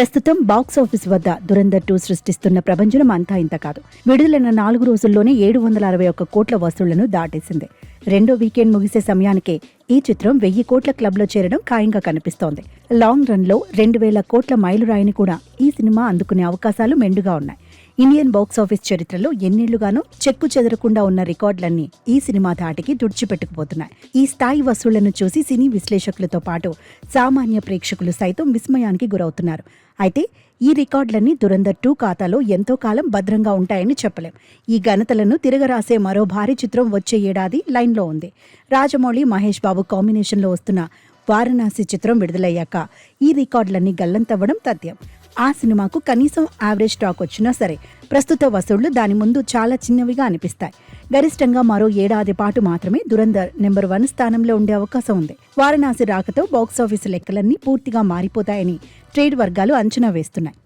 ప్రస్తుతం బాక్సాఫీస్ వద్ద దురంధర్ 2 సృష్టిస్తున్న ప్రభంజనం అంతా ఇంత కాదు. విడుదలైన 4 రోజుల్లోనే 761 కోట్ల వసూళ్లను దాటేసింది. రెండో వీకెండ్ ముగిసే సమయానికే ఈ చిత్రం 1000 కోట్ల క్లబ్లో చేరడం ఖాయంగా కనిపిస్తోంది. లాంగ్ రన్లో 2000 కోట్ల మైలురాయిని కూడా ఈ సినిమా అందుకునే అవకాశాలు మెండుగా ఉన్నాయి. ఇండియన్ బాక్సాఫీస్ చరిత్రలో ఎన్నేళ్లుగానూ చెక్కు చెదరకుండా ఉన్న రికార్డులన్నీ ఈ సినిమా ధాటికి తుడిచిపెట్టుకుపోతున్నాయి. ఈ స్థాయి వసూళ్లను చూసి సినీ విశ్లేషకులతో పాటు సామాన్య ప్రేక్షకులు సైతం విస్మయానికి గురవుతున్నారు. అయితే ఈ రికార్డులన్నీ దురంధర్ 2 ఖాతాలో ఎంతో కాలం భద్రంగా ఉంటాయని చెప్పలేం. ఈ ఘనతలను తిరగరాసే మరో భారీ చిత్రం వచ్చే ఏడాది లైన్లో ఉంది. రాజమౌళి, మహేష్ బాబు కాంబినేషన్లో వస్తున్న వారణాసి చిత్రం విడుదలయ్యాక ఈ రికార్డులన్నీ గల్లంతవ్వడం తథ్యం. ఆ సినిమాకు కనీసం యావరేజ్ టాక్ వచ్చినా సరే ప్రస్తుత వసూళ్లు దాని ముందు చాలా చిన్నవిగా అనిపిస్తాయి. గరిష్టంగా మరో ఏడాది పాటు మాత్రమే దురంధర్ నెంబర్ 1 స్థానంలో ఉండే అవకాశం ఉంది. వారణాసి రాకతో బాక్సాఫీస్ లెక్కలన్నీ పూర్తిగా మారిపోతాయని ట్రేడ్ వర్గాలు అంచనా వేస్తున్నాయి.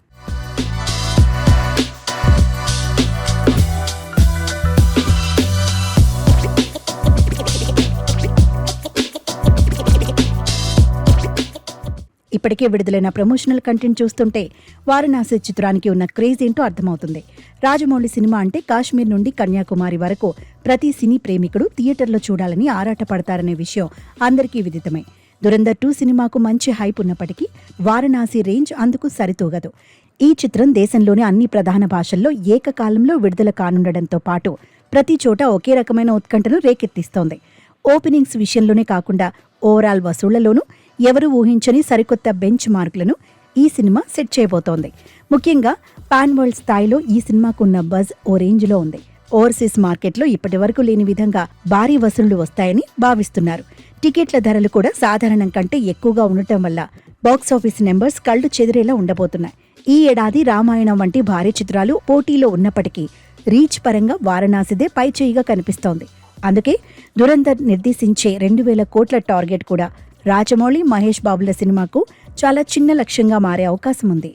ఇప్పటికే విడుదలైన ప్రమోషనల్ కంటెంట్ చూస్తుంటే వారణాసి చిత్రానికి ఉన్న క్రేజ్ ఏంటో అర్థమవుతుంది. రాజమౌళి సినిమా అంటే కాశ్మీర్ నుండి కన్యాకుమారి వరకు ప్రతి సినీ ప్రేమికుడు థియేటర్లో చూడాలని ఆరాటపడతారనే విషయం అందరికీ విదితమే. దురంధర్ 2 సినిమాకు మంచి హైప్ ఉన్నప్పటికీ వారణాసి రేంజ్ అందుకు సరితూగదు. ఈ చిత్రం దేశంలోని అన్ని ప్రధాన భాషల్లో ఏకకాలంలో విడుదల కానుండడంతో పాటు ప్రతి చోట ఒకే రకమైన ఉత్కంఠను రేకెత్తిస్తోంది. ఓపెనింగ్స్ విషయంలోనే కాకుండా ఓవరాల్ వసూళ్లలోనూ ఎవరు ఊహించని సరికొత్త బెంచ్ మార్కులను ఈ సినిమా సెట్ చేయబోతోంది. ముఖ్యంగా పాన్ వరల్డ్ స్థాయిలో ఈ సినిమాకున్న బజ్ ఓ రేంజ్లో ఉంది. ఓవర్సీస్ మార్కెట్లో ఇప్పటి వరకు లేని విధంగా భారీ వసూళ్లు వస్తాయని భావిస్తున్నారు. టికెట్ల ధరలు కూడా సాధారణం కంటే ఎక్కువగా ఉండటం వల్ల బాక్సాఫీస్ నెంబర్స్ కళ్లు చెదిరేలా ఉండబోతున్నాయి. ఈ ఏడాది రామాయణం వంటి భారీ చిత్రాలు పోటీలో ఉన్నప్పటికీ రీచ్ పరంగా వారణాసిదే పైచేయిగా కనిపిస్తోంది. అందుకే దురంధర్ నిర్దేశించే 2000 కోట్ల టార్గెట్ కూడా రాజమౌళి, మహేష్ బాబుల సినిమాకు చాలా చిన్న లక్ష్యంగా మారే అవకాశం ఉంది.